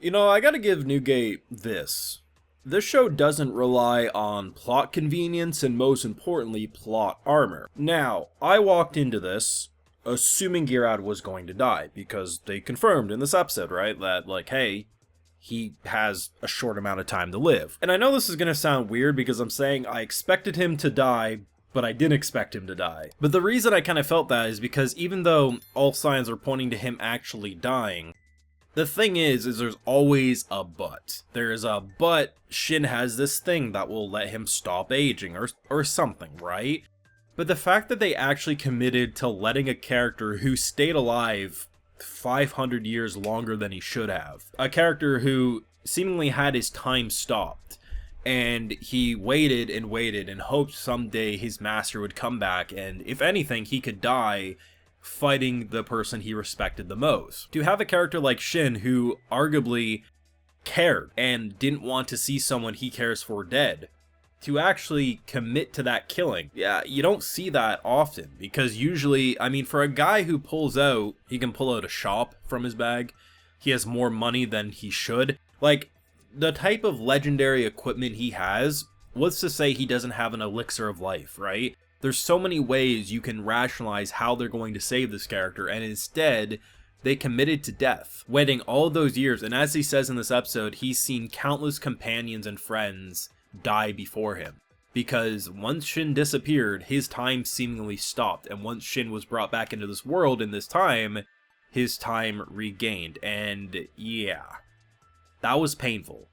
I gotta give Newgate this. This show doesn't rely on plot convenience and, most importantly, plot armor. Now, I walked into this assuming Girad was going to die, because they confirmed in this episode, right, that, like, hey, he has a short amount of time to live. And I know this is gonna sound weird because I'm saying I expected him to die, but I didn't expect him to die. But the reason I kind of felt that is because even though all signs are pointing to him actually dying, the thing is there's always a but. There's a but Shin has this thing that will let him stop aging or something, right? But the fact that they actually committed to letting a character who stayed alive 500 years longer than he should have, a character who seemingly had his time stopped, and he waited and waited and hoped someday his master would come back and, if anything, he could die fighting the person he respected the most. To have a character like Shin who arguably cared and didn't want to see someone he cares for dead, to actually commit to that killing, yeah, you don't see that often, because usually, I mean, for a guy who he can pull out a shop from his bag, he has more money than he should. Like, the type of legendary equipment he has, what's to say he doesn't have an elixir of life, right? There's so many ways you can rationalize how they're going to save this character, and instead, they committed to death, waiting all those years, and as he says in this episode, he's seen countless companions and friends die before him. Because once Shin disappeared, his time seemingly stopped, and once Shin was brought back into this world in this time, his time regained, and yeah, that was painful.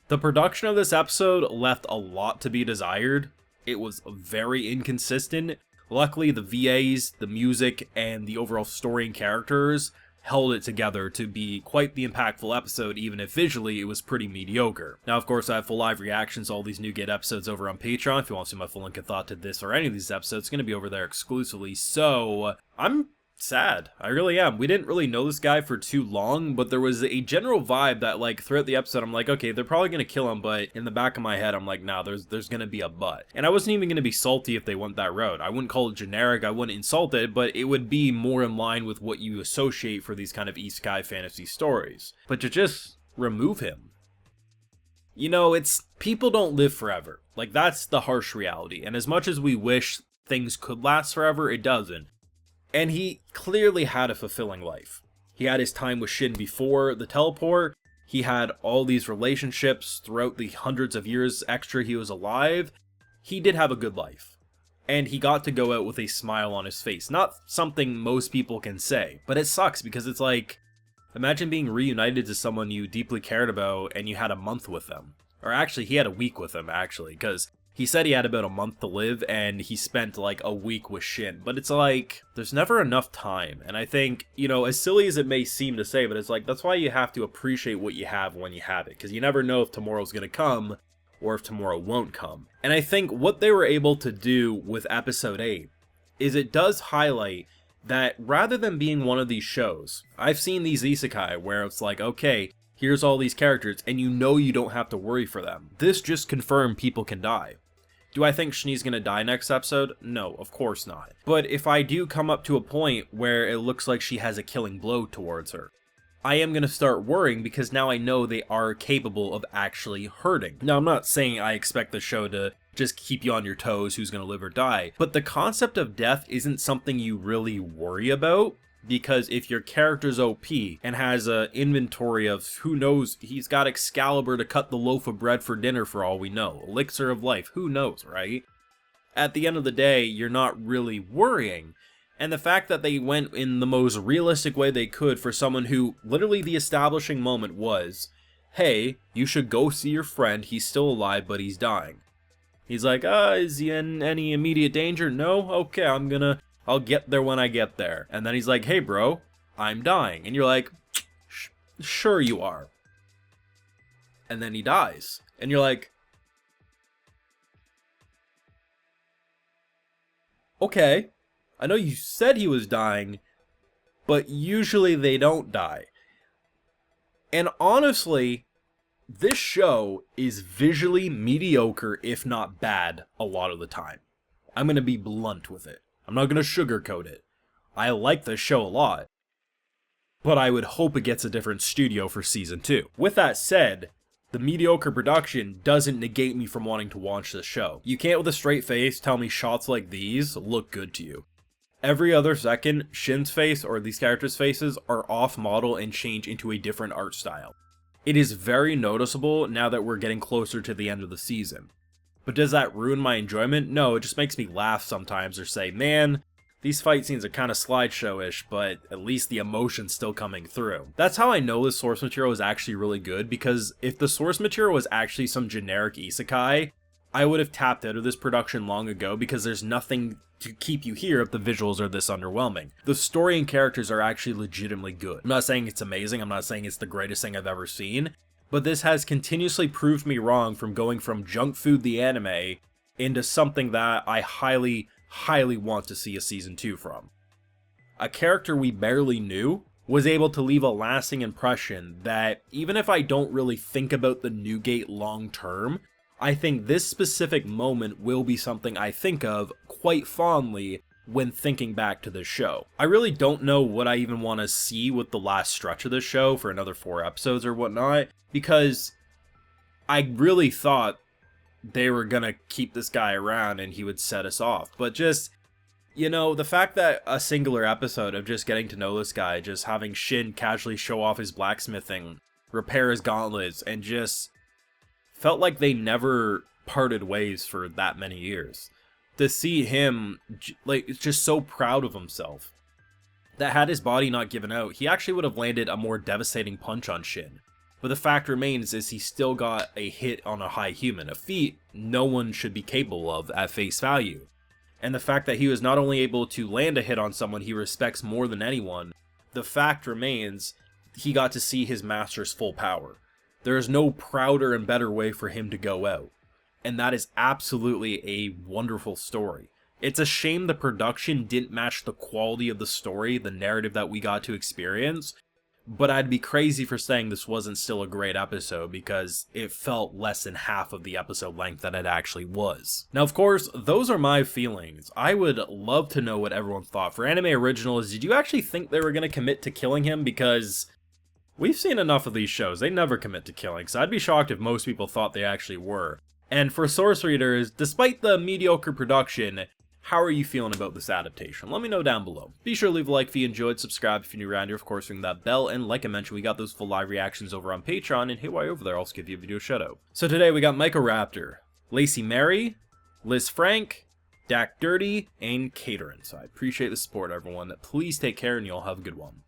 The production of this episode left a lot to be desired. It was very inconsistent. Luckily, the VAs, the music, and the overall story and characters held it together to be quite the impactful episode, even if visually it was pretty mediocre. Now, of course, I have full live reactions to all these Newgate episodes over on Patreon. If you want to see my full link of thought to this or any of these episodes, it's going to be over there exclusively. So, I'm sad. I really am. We didn't really know this guy for too long, but there was a general vibe that, like, throughout the episode, I'm like, okay, they're probably going to kill him, but in the back of my head, I'm like, nah, there's going to be a but. And I wasn't even going to be salty if they went that route. I wouldn't call it generic, I wouldn't insult it, but it would be more in line with what you associate for these kind of Isekai fantasy stories. But to just remove him, people don't live forever. Like, that's the harsh reality. And as much as we wish things could last forever, it doesn't. And he clearly had a fulfilling life. He had his time with Shin before the teleport. He had all these relationships throughout the hundreds of years extra he was alive. He did have a good life. And he got to go out with a smile on his face. Not something most people can say, but it sucks because it's like, imagine being reunited to someone you deeply cared about and you had a month with them. Or actually, he had a week with them, actually, because he said he had about a month to live, and he spent, like, a week with Shin. But it's like, there's never enough time. And I think, as silly as it may seem to say, but it's like, that's why you have to appreciate what you have when you have it. Because you never know if tomorrow's gonna come, or if tomorrow won't come. And I think what they were able to do with Episode 8 is it does highlight that rather than being one of these shows, I've seen these isekai where it's like, okay, here's all these characters, and you don't have to worry for them. This just confirmed people can die. Do I think Shani's gonna die next episode? No, of course not. But if I do come up to a point where it looks like she has a killing blow towards her, I am gonna start worrying because now I know they are capable of actually hurting. Now, I'm not saying I expect the show to just keep you on your toes who's gonna live or die, but the concept of death isn't something you really worry about. Because if your character's OP and has an inventory of, who knows, he's got Excalibur to cut the loaf of bread for dinner for all we know, elixir of life, who knows, right? At the end of the day, you're not really worrying. And the fact that they went in the most realistic way they could for someone who, literally the establishing moment was, hey, you should go see your friend, he's still alive, but he's dying. He's like, is he in any immediate danger? No? Okay, I'll get there when I get there. And then he's like, hey bro, I'm dying. And you're like, sure you are. And then he dies. And you're like, okay, I know you said he was dying, but usually they don't die. And honestly, this show is visually mediocre, if not bad, a lot of the time. I'm gonna be blunt with it. I'm not going to sugarcoat it. I like this show a lot. but I would hope it gets a different studio for season 2. With that said, the mediocre production doesn't negate me from wanting to watch this show. You can't with a straight face tell me shots like these look good to you. Every other second, Shin's face or these characters' faces are off model and change into a different art style. It is very noticeable now that we're getting closer to the end of the season. But does that ruin my enjoyment? No, it just makes me laugh sometimes or say, man, these fight scenes are kind of slideshow-ish, but at least the emotion's still coming through. That's how I know the source material is actually really good, because if the source material was actually some generic isekai, I would have tapped out of this production long ago because there's nothing to keep you here if the visuals are this underwhelming. The story and characters are actually legitimately good. I'm not saying it's amazing, I'm not saying it's the greatest thing I've ever seen, but this has continuously proved me wrong from going from junk food the anime into something that I highly want to see a season 2 from. A character we barely knew was able to leave a lasting impression that even if I don't really think about the Newgate long term, I think this specific moment will be something I think of quite fondly when thinking back to this show. I really don't know what I even want to see with the last stretch of this show for another 4 episodes or whatnot, because I really thought they were gonna keep this guy around and he would set us off. But just, you know, the fact that a singular episode of just getting to know this guy, just having Shin casually show off his blacksmithing, repair his gauntlets, and just felt like they never parted ways for that many years. To see him, like, just so proud of himself, that had his body not given out, he actually would have landed a more devastating punch on Shin. But the fact remains is he still got a hit on a high human, a feat no one should be capable of at face value. And the fact that he was not only able to land a hit on someone he respects more than anyone, the fact remains he got to see his master's full power. There is no prouder and better way for him to go out. And that is absolutely a wonderful story. It's a shame the production didn't match the quality of the story, the narrative that we got to experience, but I'd be crazy for saying this wasn't still a great episode because it felt less than half of the episode length that it actually was. Now, of course, those are my feelings. I would love to know what everyone thought. For Anime Originals, did you actually think they were going to commit to killing him? Because we've seen enough of these shows, they never commit to killing, so I'd be shocked if most people thought they actually were. And for source readers, despite the mediocre production, how are you feeling about this adaptation? Let me know down below. Be sure to leave a like if you enjoyed, subscribe if you're new around here, of course ring that bell, and like I mentioned, we got those full live reactions over on Patreon, and hey, while you're over there, I'll also give you a video shout out. So today we got Michael Raptor, Lacey Mary, Liz Frank, Dak Dirty, and Caterin. So I appreciate the support, everyone. Please take care, and you'll have a good one.